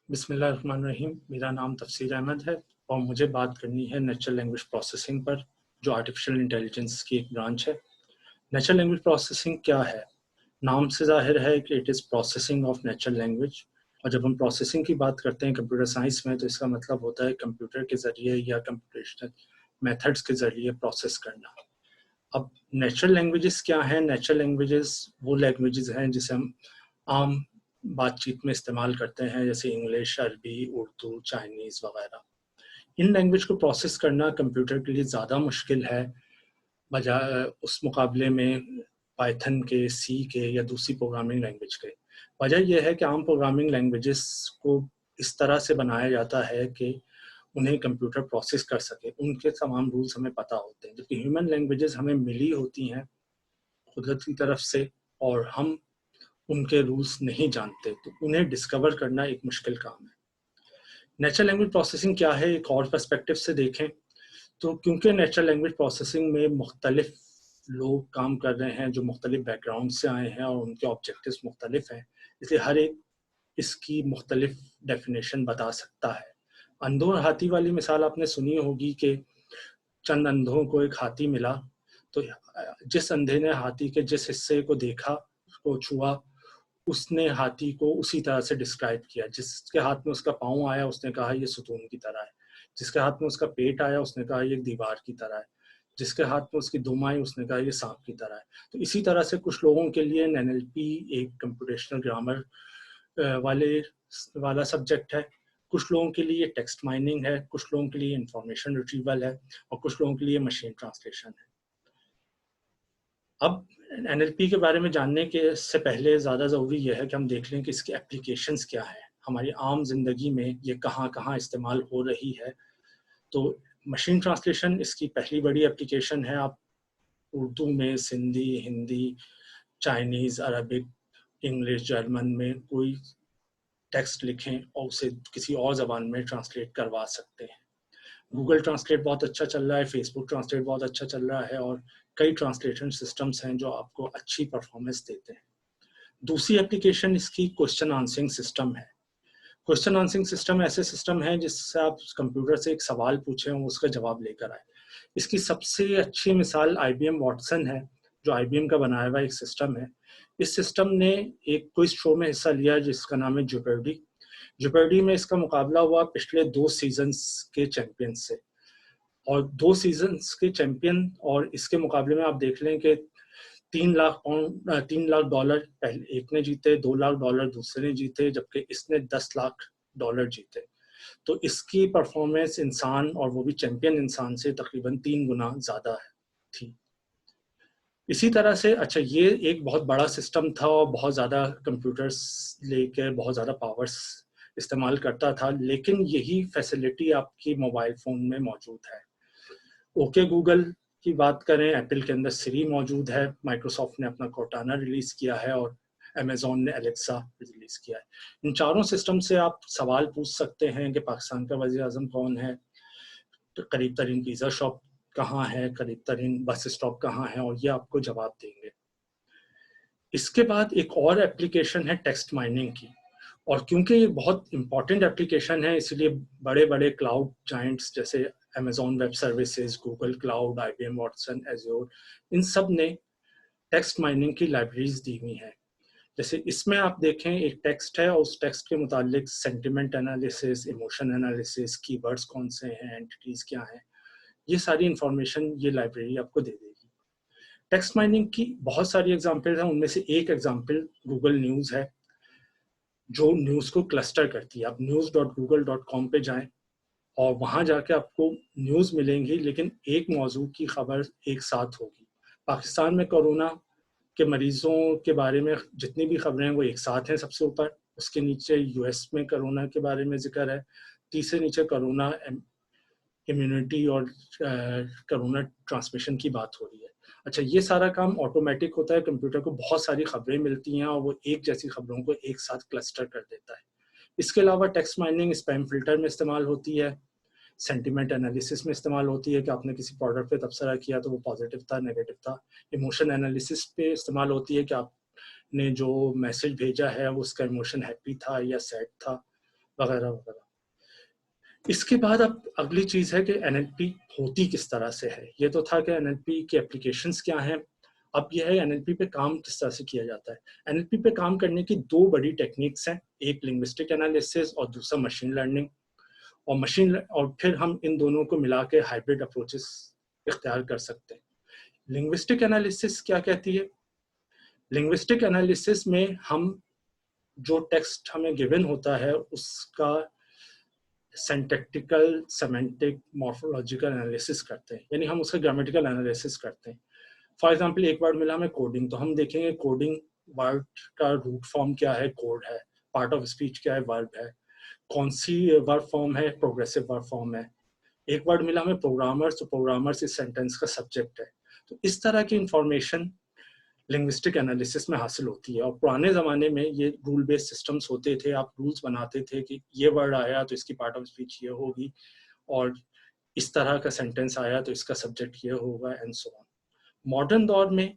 बिस्मिल्लाहिर्रहमानिर्रहीम। मेरा नाम तफसीर अहमद है और मुझे बात करनी है नेचुरल लैंग्वेज प्रोसेसिंग पर, जो आर्टिफिशियल इंटेलिजेंस की एक ब्रांच है। नेचुरल लैंग्वेज प्रोसेसिंग क्या है? नाम से ज़ाहिर है कि it is processing of natural language. और जब हम प्रोसेसिंग की बात करते हैं कंप्यूटर साइंस में, तो इसका मतलब होता है कंप्यूटर के ज़रिए या कंप्यूटेशनल मेथड्स के ज़रिए प्रोसेस करना। अब नेचुरल लैंग्वेजेस क्या हैं? नेचुरल लैंग्वेजेस वो लैंग्वेजेस हैं जिसे हम आम बातचीत में इस्तेमाल करते हैं, जैसे इंग्लिश, अरबी, उर्दू, चाइनीज़ वगैरह। इन लैंग्वेज को प्रोसेस करना कंप्यूटर के लिए ज़्यादा मुश्किल है बजाय उस मुकाबले में पाइथन के, सी के या दूसरी प्रोग्रामिंग लैंग्वेज के। वजह यह है कि आम प्रोग्रामिंग लैंग्वेजेस को इस तरह से बनाया जाता है कि उन्हें कंप्यूटर प्रोसेस कर सके, उनके तमाम रूल्स हमें पता होते हैं, जबकि ह्यूमन लैंग्वेजेस हमें मिली होती हैं कुदरत की तरफ से और हम उनके रूल्स नहीं जानते, तो उन्हें डिस्कवर करना एक मुश्किल काम है। नेचुरल लैंग्वेज प्रोसेसिंग क्या है, एक और पर्सपेक्टिव से देखें तो क्योंकि नेचुरल लैंग्वेज प्रोसेसिंग में मुख्तलिफ लोग काम कर रहे हैं जो मुख्तलिफ बैकग्राउंड से आए हैं और उनके ऑब्जेक्टिव्स मुख्तलिफ हैं, इसलिए हर एक इसकी मुख्तलिफ डेफिनेशन बता सकता है। अंधों और हाथी वाली मिसाल आपने सुनी होगी कि चंद अंधों को एक हाथी मिला, तो जिस अंधे ने हाथी के जिस हिस्से को देखा, उसको छुआ, उसने हाथी को उसी तरह से डिस्क्राइब किया। जिसके हाथ में उसका पाँव आया उसने कहा ये सुतून की तरह है, जिसके हाथ में उसका पेट आया उसने कहा ये दीवार की तरह है, जिसके हाथ में उसकी दुम आई उसने कहा ये सांप की तरह है। तो इसी तरह से कुछ लोगों के लिए एनएलपी एक कंप्यूटेशनल ग्रामर वाले वाला सब्जेक्ट है, कुछ लोगों के लिए टेक्स्ट माइनिंग है, कुछ लोगों के लिए इंफॉर्मेशन रिट्रीवल है और कुछ लोगों के लिए मशीन ट्रांसलेशन है। अब एनएलपी के बारे में जानने के से पहले ज़्यादा ज़रूरी यह है कि हम देख लें कि इसकी एप्लीकेशंस क्या हैं, हमारी आम जिंदगी में ये कहाँ कहाँ इस्तेमाल हो रही है। तो मशीन ट्रांसलेशन इसकी पहली बड़ी एप्लीकेशन है। आप उर्दू में Sindhi, Hindi, Chinese, Arabic, English, German में कोई टेक्स्ट लिखें और उसे किसी और ज़बान में ट्रांसलेट करवा सकते हैं। गूगल ट्रांसलेट बहुत अच्छा चल रहा है, फेसबुक ट्रांसलेट बहुत अच्छा चल रहा है और कई ट्रांसलेशन सिस्टम्स हैं जो आपको अच्छी परफॉर्मेंस देते हैं। दूसरी एप्लीकेशन इसकी क्वेश्चन आंसरिंग सिस्टम है। क्वेश्चन आंसरिंग सिस्टम ऐसे सिस्टम है जिससे आप कंप्यूटर से एक सवाल पूछें और उसका जवाब लेकर आए। इसकी सबसे अच्छी मिसाल IBM वॉटसन है, जो IBM का बनाया हुआ एक सिस्टम है। इस सिस्टम ने एक क्विज शो में हिस्सा लिया जिसका नाम है जुपर्डी। जुपर्डी में इसका मुकाबला हुआ पिछले 2 सीजन्स के चैंपियन से, और 2 सीजन्स के चैंपियन और इसके मुकाबले में आप देख लें कि 3 लाख डॉलर पहले एक ने जीते, 2 लाख डॉलर दूसरे ने जीते, जबकि इसने 10 लाख डॉलर जीते। तो इसकी परफॉर्मेंस इंसान, और वो भी चैंपियन इंसान से, तकरीबन 3 गुना ज़्यादा थी। इसी तरह से अच्छा, ये एक बहुत बड़ा सिस्टम था और बहुत ज़्यादा कंप्यूटर्स लेकर बहुत ज़्यादा पावर्स इस्तेमाल करता था, लेकिन यही फैसिलिटी आपकी मोबाइल फ़ोन में मौजूद है। ओके गूगल की बात करें, एप्पल के अंदर सिरी मौजूद है, माइक्रोसॉफ्ट ने अपना कोर्टाना रिलीज़ किया है और अमेज़ॉन ने एलेक्सा रिलीज़ किया है। इन चारों सिस्टम से आप सवाल पूछ सकते हैं कि पाकिस्तान का वज़ीर-ए-आज़म कौन है, तो करीब तरीन पिज़्ज़ा शॉप कहाँ है, करीब तरीन बस स्टॉप कहाँ है, और ये आपको जवाब देंगे। इसके बाद एक और एप्लीकेशन है टेक्स्ट माइनिंग की, और क्योंकि ये बहुत इंपॉर्टेंट एप्लीकेशन है इसलिए बड़े बड़े क्लाउड जाइंट्स जैसे Amazon web services, Google cloud, IBM Watson, Azure, इन सब ने टेक्स्ट माइनिंग की लाइब्रेरीज दी हुई हैं। जैसे इसमें आप देखें, एक टेक्स्ट है और उस टेक्स्ट के मुतालिक sentiment analysis, emotion analysis, keywords कौन से हैं, एंटिटीज क्या हैं, ये सारी इंफॉर्मेशन ये लाइब्रेरी आपको दे देगी। टेक्स्ट माइनिंग की बहुत सारी एग्जांपल हैं, उनमें से एक एग्जांपल गूगल न्यूज़ है, जो न्यूज़ को क्लस्टर करती है। आप news.google.com पे जाएं और वहाँ जाके आपको न्यूज़ मिलेंगी, लेकिन एक मौजू की खबर एक साथ होगी। पाकिस्तान में कोरोना के मरीजों के बारे में जितनी भी खबरें हैं वो एक साथ हैं सबसे ऊपर, उसके नीचे US में कोरोना के बारे में जिक्र है, तीसरे नीचे कोरोना इम्यूनिटी और कोरोना ट्रांसमिशन की बात हो रही है। अच्छा, ये सारा काम ऑटोमेटिक होता है, कंप्यूटर को बहुत सारी खबरें मिलती हैं और वो एक जैसी खबरों को एक साथ क्लस्टर कर देता है। इसके अलावा टेक्स्ट माइनिंग स्पैम फिल्टर में इस्तेमाल होती है, सेंटिमेंट एनालिसिस में इस्तेमाल होती है कि आपने किसी प्रोडक्ट पे तबसरा किया तो वो पॉजिटिव था, नेगेटिव था। इमोशन एनालिसिस पे इस्तेमाल होती है कि आपने जो मैसेज भेजा है वो उसका इमोशन हैप्पी था या सैड था। वगैरह वगैरह। इसके बाद अब अगली चीज है कि एनएलपी होती किस तरह से है। ये तो था कि एनएलपी की एप्लीकेशंस क्या हैं। अब यह है एनएलपी पे काम किस तरह से किया जाता है। एनएलपी पे काम करने की दो बड़ी टेक्निक्स हैं, एक लिंग्विस्टिक एनालिसिस और दूसरा मशीन लर्निंग। और फिर हम इन दोनों को मिला के हाइब्रिड अप्रोचेस इख्तियार कर सकते हैं। लिंग्विस्टिक एनालिसिस क्या कहती है? लिंग्विस्टिक एनालिसिस में हम जो टेक्स्ट हमें गिवन होता है उसका सिंटैक्टिकल, सेमेंटिक, मॉर्फोलॉजिकल एनालिसिस करते हैं, यानी हम उसका ग्रामेटिकल एनालिसिस करते हैं। फॉर एग्जांपल एक वर्ड मिला हमें कोडिंग, तो हम देखेंगे कोडिंग वर्ड का रूट फॉर्म क्या है, कोड है, पार्ट ऑफ स्पीच क्या है, वर्ब है, कौन सी वर्ब फॉर्म है, प्रोग्रेसिव वर्ब फॉर्म है। एक वर्ड मिला हमें प्रोग्रामर्स, तो प्रोग्रामर्स इस सेंटेंस का सब्जेक्ट है। तो इस तरह की इंफॉर्मेशन लिंग्विस्टिक एनालिसिस में हासिल होती है। और पुराने ज़माने में ये रूल बेस्ड सिस्टम्स होते थे, आप रूल्स बनाते थे कि ये वर्ड आया तो इसकी पार्ट ऑफ स्पीच ये होगी, और इस तरह का सेंटेंस आया तो इसका सब्जेक्ट ये होगा, एंड सो ऑन। मॉडर्न दौर में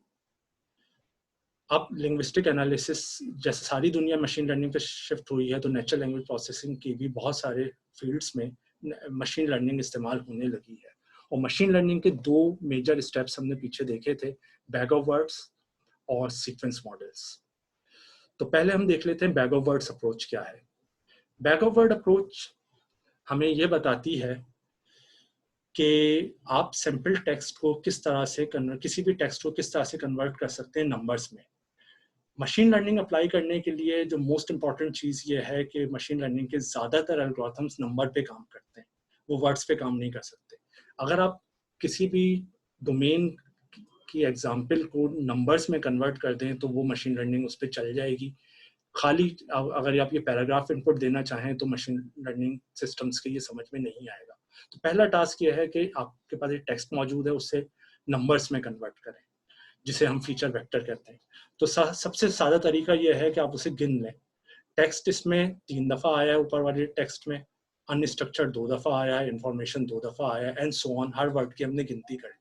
अब लिंग्विस्टिक एनालिसिस, जैसे सारी दुनिया मशीन लर्निंग पे शिफ्ट हुई है, तो नेचुरल लैंग्वेज प्रोसेसिंग की भी बहुत सारे फील्ड्स में मशीन लर्निंग इस्तेमाल होने लगी है। और मशीन लर्निंग के दो मेजर स्टेप्स हमने पीछे देखे थे, बैग ऑफ वर्ड्स और सीक्वेंस मॉडल्स। तो पहले हम देख लेते हैं बैग ऑफ वर्ड्स अप्रोच क्या है। बैग ऑफ वर्ड अप्रोच हमें यह बताती है कि आप सिंपल टेक्स्ट को किस तरह से किसी भी टेक्स्ट को किस तरह से कन्वर्ट कर सकते हैं नंबर्स में। मशीन लर्निंग अप्लाई करने के लिए जो मोस्ट इंपॉर्टेंट चीज़ ये है कि मशीन लर्निंग के ज़्यादातर एल्गोरिथम्स नंबर पे काम करते हैं, वो वर्ड्स पे काम नहीं कर सकते। अगर आप किसी भी डोमेन की एग्जाम्पल को नंबर्स में कन्वर्ट कर दें तो वो मशीन लर्निंग उस पर चल जाएगी। खाली अगर आप ये पैराग्राफ इनपुट देना चाहें तो मशीन लर्निंग सिस्टम्स के ये समझ में नहीं आएगा। तो पहला टास्क ये है कि आपके पास एक टेक्स्ट मौजूद है, उससे नंबर्स में कन्वर्ट करें, जिसे हम फीचर वेक्टर कहते हैं। तो सबसे सादा तरीका यह है कि आप उसे गिन लें। टेक्स्ट इसमें 3 दफ़ा आया है, ऊपर वाले टेक्स्ट में अनस्ट्रक्चर्ड 2 दफ़ा आया है, इंफॉर्मेशन 2 दफ़ा आया है, and so on. Her word की हमने गिनती कर ली।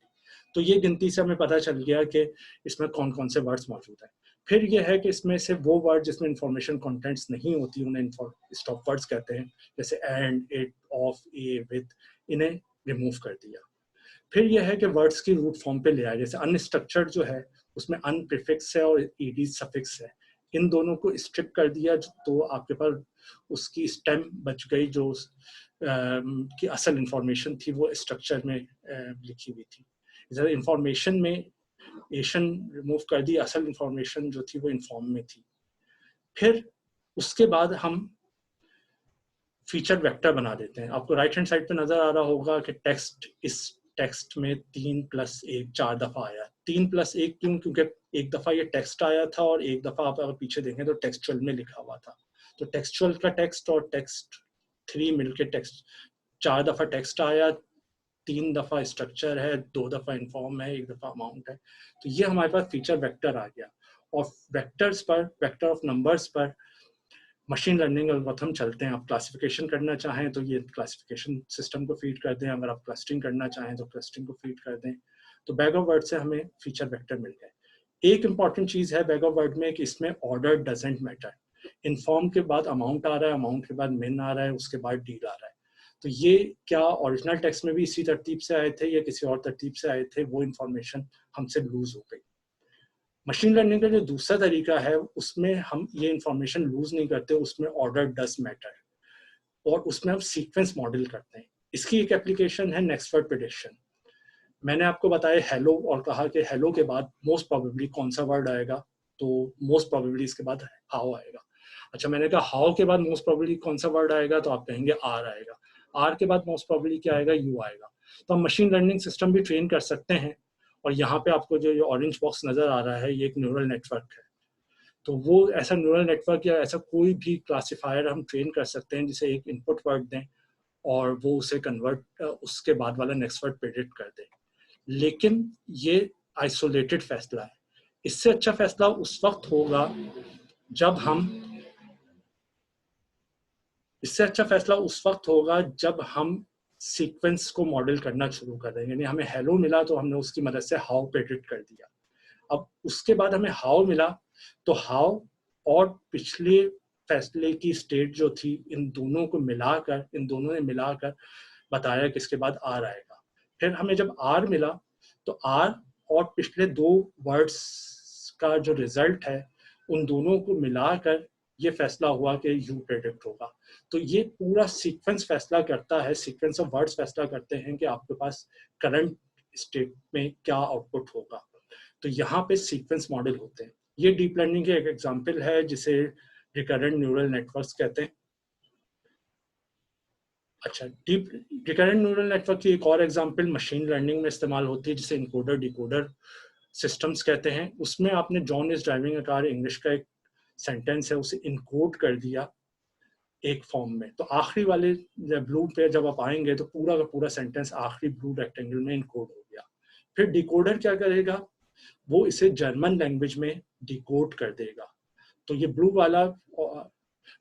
तो ये गिनती से हमें पता चल गया कि इसमें कौन कौन से वर्ड्स मौजूद हैं। फिर यह है कि इसमें से वो वर्ड जिसमें इंफॉर्मेशन कंटेंट्स नहीं होती, उन्हें स्टॉप वर्ड्स कहते हैं, जैसे and, it, of, A, with, इन्हें रिमूव कर दिया। फिर यह है कि वर्ड्स की रूट फॉर्म पे ले आए, जैसे अनस्ट्रक्चर्ड जो है उसमें अन प्रीफिक्स है और ईडी सफिक्स है, इन दोनों को स्ट्रिप कर दिया तो आपके पास उसकी स्टेम बच गई, जो की असल इंफॉर्मेशन थी वो स्ट्रक्चर में लिखी हुई थी। इधर इंफॉर्मेशन में एशन रिमूव कर दी, असल इंफॉर्मेशन जो थी वो इन्फॉर्म में थी। फिर उसके बाद हम फीचर वेक्टर बना देते हैं। आपको राइट हैंड साइड पे नजर आ रहा होगा कि इस टेक्स्ट में 3 + 1 4 दफा आया। 3 + 1 क्यों? क्योंकि एक दफा ये टेक्स्ट आया था और एक दफा आप अगर पीछे देखें तो टेक्सचुअल में लिखा हुआ था। तो टेक्सचुअल का टेक्स्ट और टेक्स्ट 3 मिलके टेक्स्ट 4 दफा टेक्स्ट आया, 3 दफा स्ट्रक्चर है, 2 दफा इन्फॉर्म है, 1 दफा अमाउंट है। तो ये हमारे पास फीचर वेक्टर आ गया। और वेक्टर्स पर, वेक्टर ऑफ नंबर्स पर मशीन लर्निंग एल्गोरिथम चलते हैं। आप क्लासिफिकेशन करना चाहें तो ये क्लासिफिकेशन सिस्टम को फीड कर दें, अगर आप क्लस्टरिंग करना चाहें तो क्लस्टरिंग को फीड कर दें। तो बैग ऑफ वर्ड से हमें फीचर वेक्टर मिल गए। एक इंपॉर्टेंट चीज़ है बैग ऑफ वर्ड में कि इसमें ऑर्डर डजेंट मैटर। इन्फॉर्म के बाद अमाउंट आ रहा है, अमाउंट के बाद मिन आ रहा है, उसके बाद डील आ रहा है। तो ये क्या ओरिजिनल टेक्स्ट में भी इसी तरतीब से आए थे या किसी और तरतीब से आए थे, वो इन्फॉर्मेशन हमसे लूज हो गई। मशीन लर्निंग का जो दूसरा तरीका है उसमें हम ये इंफॉर्मेशन लूज नहीं करते, उसमें ऑर्डर डज मैटर, और उसमें हम सीक्वेंस मॉडल करते हैं। इसकी एक एप्लीकेशन है नेक्स्ट वर्ड प्रेडिक्शन। मैंने आपको बताया हेलो और कहा कि हेलो के बाद मोस्ट प्रोबेबली कौन सा वर्ड आएगा, तो मोस्ट प्रोबेबली इसके बाद हाउ आएगा। अच्छा, मैंने कहा हाउ के बाद मोस्ट प्रोबेबली कौन सा वर्ड आएगा, तो आप कहेंगे आर आएगा। आर के बाद मोस्ट प्रोबेबली क्या आएगा, यू आएगा। तो हम मशीन लर्निंग सिस्टम भी ट्रेन कर सकते हैं। और यहाँ पे आपको जो ऑरेंज बॉक्स नजर आ रहा है, ये एक न्यूरल नेटवर्क है। तो वो ऐसा न्यूरल नेटवर्क या ऐसा कोई भी क्लासिफायर हम ट्रेन कर सकते हैं जिसे एक इनपुट वर्ड दें और वो उसे कन्वर्ट, उसके बाद वाला नेक्स्ट वर्ड प्रेडिक्ट कर दे। लेकिन ये आइसोलेटेड फैसला है। इससे अच्छा फैसला उस वक्त होगा जब हम सीक्वेंस को मॉडल करना शुरू कर देंगे। यानी हमें हेलो मिला तो हमने उसकी मदद से हाउ प्रेडिक्ट कर दिया। अब उसके बाद हमें हाउ मिला तो हाउ और पिछले फैसले की स्टेट जो थी, इन दोनों को मिलाकर, इन दोनों ने मिलाकर बताया कि इसके बाद आर आएगा। फिर हमें जब आर मिला तो आर और पिछले दो वर्ड्स का जो रिजल्ट है उन दोनों को मिलाकर ये फैसला हुआ कि यू प्रेडिक्ट होगा। तो ये पूरा सीक्वेंस फैसला करता है, सीक्वेंस ऑफ वर्ड्स फैसला करते हैं कि आपके पास करंट स्टेट में क्या आउटपुट होगा। तो यहाँ पे सीक्वेंस मॉडल होते हैं। ये डीप लर्निंग के एक एग्जांपल है जिसे रिकरेंट न्यूरल नेटवर्क्स कहते हैं। अच्छा, डीप रिकरेंट न्यूरल नेटवर्क की एक और एग्जांपल मशीन लर्निंग में इस्तेमाल होती है जिसे इनकोडर डिकोडर सिस्टम्स कहते हैं। उसमें आपने John is driving a car English का एक सेंटेंस है उसे इनकोड कर दिया एक फॉर्म में, तो आखिरी वाले ब्लू पे जब आप आएंगे तो पूरा का पूरा सेंटेंस आखिरी ब्लू रेक्टेंगल में इनकोड हो गया। फिर डिकोडर क्या करेगा, वो इसे जर्मन लैंग्वेज में डिकोड कर देगा। तो ये ब्लू वाला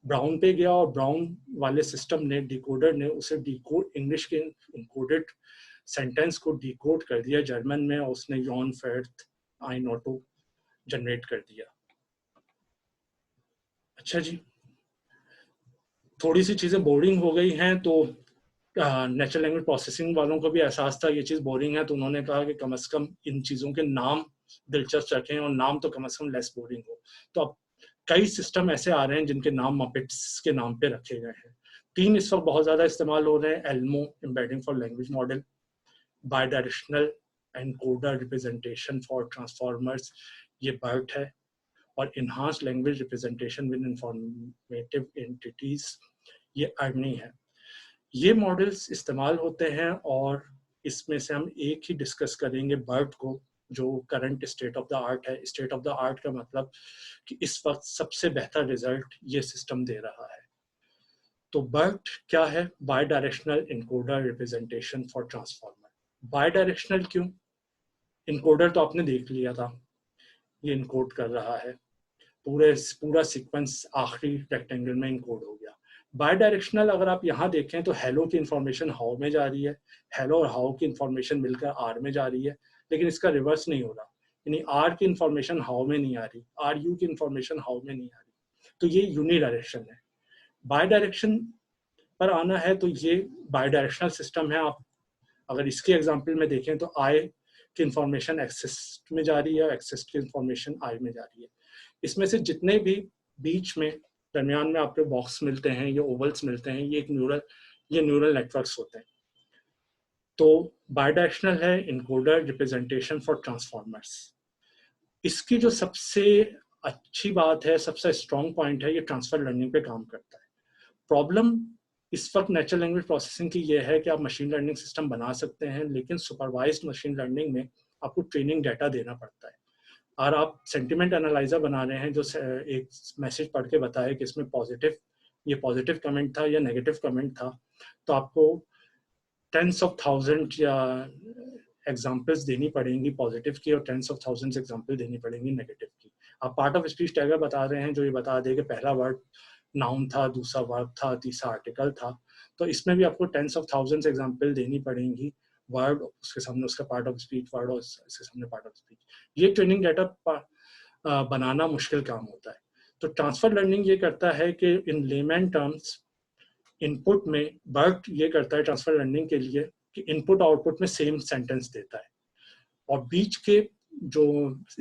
ब्राउन पे गया और ब्राउन वाले सिस्टम ने, डिकोडर ने उसे डिकोड, इंग्लिश के इनकोडेड सेंटेंस को डिकोड कर दिया जर्मन में, और उसने यॉन फेर्थ आई नोटो जनरेट कर दिया। अच्छा जी, थोड़ी सी चीज़ें बोरिंग हो गई हैं, तो नेचुरल लैंग्वेज प्रोसेसिंग वालों को भी एहसास था ये चीज़ बोरिंग है, तो उन्होंने कहा कि कम से कम इन चीज़ों के नाम दिलचस्प रखें और नाम तो कम से कम लेस बोरिंग हो। तो अब कई सिस्टम ऐसे आ रहे हैं जिनके नाम मपेट्स के नाम पे रखे गए हैं। 3 इस वक्त बहुत ज़्यादा इस्तेमाल हो रहे हैं: एल्मो embedding for language model, by directional encoder representation for transformers, ये बर्ट है, और enhance language representation with informative entities, ये अर्नी है। ये मॉडल्स इस्तेमाल होते हैं और इसमें से हम एक ही डिस्कस करेंगे, बर्ट को, जो current state of the art है। स्टेट ऑफ द आर्ट का मतलब कि इस वक्त सबसे बेहतर रिजल्ट ये सिस्टम दे रहा है। तो बर्ट क्या है? By directional encoder representation for transformer. By directional क्यों? इनकोडर तो आपने देख लिया था, ये इनकोड कर रहा है, पूरा सीक्वेंस आखिरी रेक्टेंगल में इनकोड हो गया। बाई डायरेक्शनल अगर आप यहाँ देखें तो हेलो की इंफॉर्मेशन हाउ में जा रही है, हेलो और हाउ की इंफॉर्मेशन मिलकर आर में जा रही है, लेकिन इसका रिवर्स नहीं हो रहा, यानी आर की इंफॉर्मेशन हाउ में नहीं आ रही, आर यू की इंफॉर्मेशन हाउ में नहीं आ रही। तो ये यूनी डायरेक्शन है। बाई डायरेक्शन पर आना है तो ये बाई डायरेक्शनल सिस्टम है। आप अगर इसके एग्जाम्पल में देखें तो आई की इंफॉर्मेशन एक्सेस में जा रही है, एक्सेस की इंफॉर्मेशन आई में जा रही है। इसमें से जितने भी बीच में दरमियान में आपको बॉक्स मिलते हैं, ये ओवल्स मिलते हैं, ये न्यूरल नेटवर्क्स होते हैं। तो बायडायरेक्शनल है इनकोडर रिप्रेजेंटेशन फॉर ट्रांसफॉर्मर्स। इसकी जो सबसे अच्छी बात है, सबसे स्ट्रॉन्ग पॉइंट है, ये ट्रांसफर लर्निंग पे काम करता है। प्रॉब्लम इस वक्त नेचुरल लैंग्वेज प्रोसेसिंग की ये है कि आप मशीन लर्निंग सिस्टम बना सकते हैं, लेकिन सुपरवाइज्ड मशीन लर्निंग में आपको ट्रेनिंग डाटा देना पड़ता है। और आप सेंटिमेंट एनालाइजर बना रहे हैं जो एक मैसेज पढ़ के बताए कि इसमें ये पॉजिटिव कमेंट था या नेगेटिव कमेंट था, तो आपको टेंस ऑफ थाउजेंड या एग्जाम्पल्स देनी पड़ेंगी पॉजिटिव की, और टेंस ऑफ थाउजेंड्स एग्जाम्पल देनी पड़ेंगी नेगेटिव की। आप पार्ट ऑफ स्पीच टैगर बता रहे हैं जो ये बता दे कि पहला वर्ड नाउन था, दूसरा वर्ब था, तीसरा आर्टिकल था, तो इसमें भी आपको टेंस ऑफ थाउजेंड्स एग्जाम्पल देनी पड़ेंगी, वर्ड उसके सामने उसका पार्ट ऑफ स्पीच, वर्ड और इसके सामने पार्ट ऑफ स्पीच। ये ट्रेनिंग डाटा बनाना मुश्किल काम होता है। तो ट्रांसफर लर्निंग ये करता है कि इन लेमैन टर्म्स इनपुट में बर्ट ये करता है ट्रांसफर लर्निंग के लिए कि इनपुट आउटपुट में सेम सेंटेंस देता है, और बीच के जो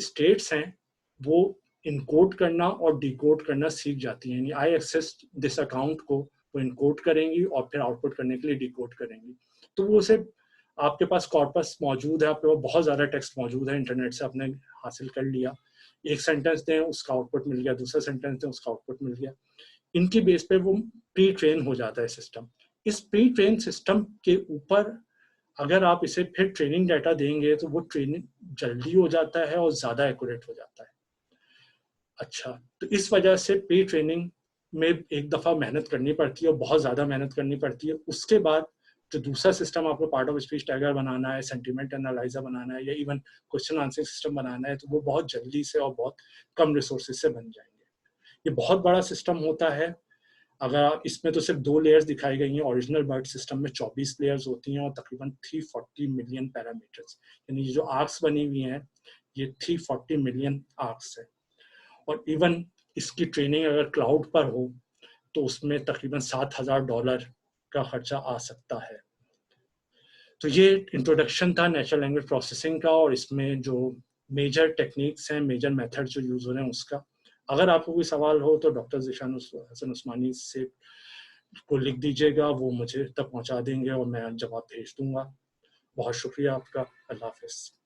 स्टेट्स हैं वो इनकोड करना और डिकोड करना सीख जाती हैं। यानी आई एक्सेस दिस अकाउंट को वो इनकोड करेंगी और फिर आउटपुट करने के लिए डिकोड करेंगी। तो वो उसे, आपके पास कॉर्पस मौजूद है, आपके पास बहुत ज़्यादा टेक्स्ट मौजूद है, इंटरनेट से आपने हासिल कर लिया, एक सेंटेंस दें उसका आउटपुट मिल गया, दूसरा सेंटेंस दें उसका आउटपुट मिल गया। इनकी बेस पे वो प्री ट्रेन हो जाता है सिस्टम। इस प्री ट्रेन सिस्टम के ऊपर अगर आप इसे फिर ट्रेनिंग डाटा देंगे तो वो ट्रेनिंग जल्दी हो जाता है और ज़्यादा एक्यूरेट हो जाता है। अच्छा, तो इस वजह से प्री ट्रेनिंग में एक दफ़ा मेहनत करनी पड़ती है और बहुत ज़्यादा मेहनत करनी पड़ती है। उसके बाद जो दूसरा सिस्टम आपको पार्ट ऑफ स्पीच टैगर बनाना है, सेंटिमेंट एनालाइजर बनाना है, या इवन क्वेश्चन आंसरिंग सिस्टम बनाना है, तो वो बहुत जल्दी से और बहुत कम रिसोर्सेज से बन जाएंगे। ये बहुत बड़ा सिस्टम होता है। अगर आप इसमें तो सिर्फ 2 लेयर्स दिखाई गई हैं, ओरिजिनल बर्ट सिस्टम में 24 लेयर्स होती हैं और तकरीबन 340 मिलियन पैरामीटर्स, यानी ये जो आर्क्स बनी हुई हैं ये 340 मिलियन आर्क्स है। और इवन इसकी ट्रेनिंग अगर क्लाउड पर हो तो उसमें तकरीबन $7,000 का खर्चा आ सकता है। तो ये इंट्रोडक्शन था नेचुरल लैंग्वेज प्रोसेसिंग का, और इसमें जो मेजर टेक्निक्स हैं, मेजर मेथड जो यूज हो रहे हैं उसका। अगर आपको कोई सवाल हो तो डॉक्टर ज़ीशान हसन उस्मानी से को लिख दीजिएगा, वो मुझे तक पहुंचा देंगे और मैं जवाब भेज दूंगा। बहुत शुक्रिया आपका। अल्लाह हाफिज़।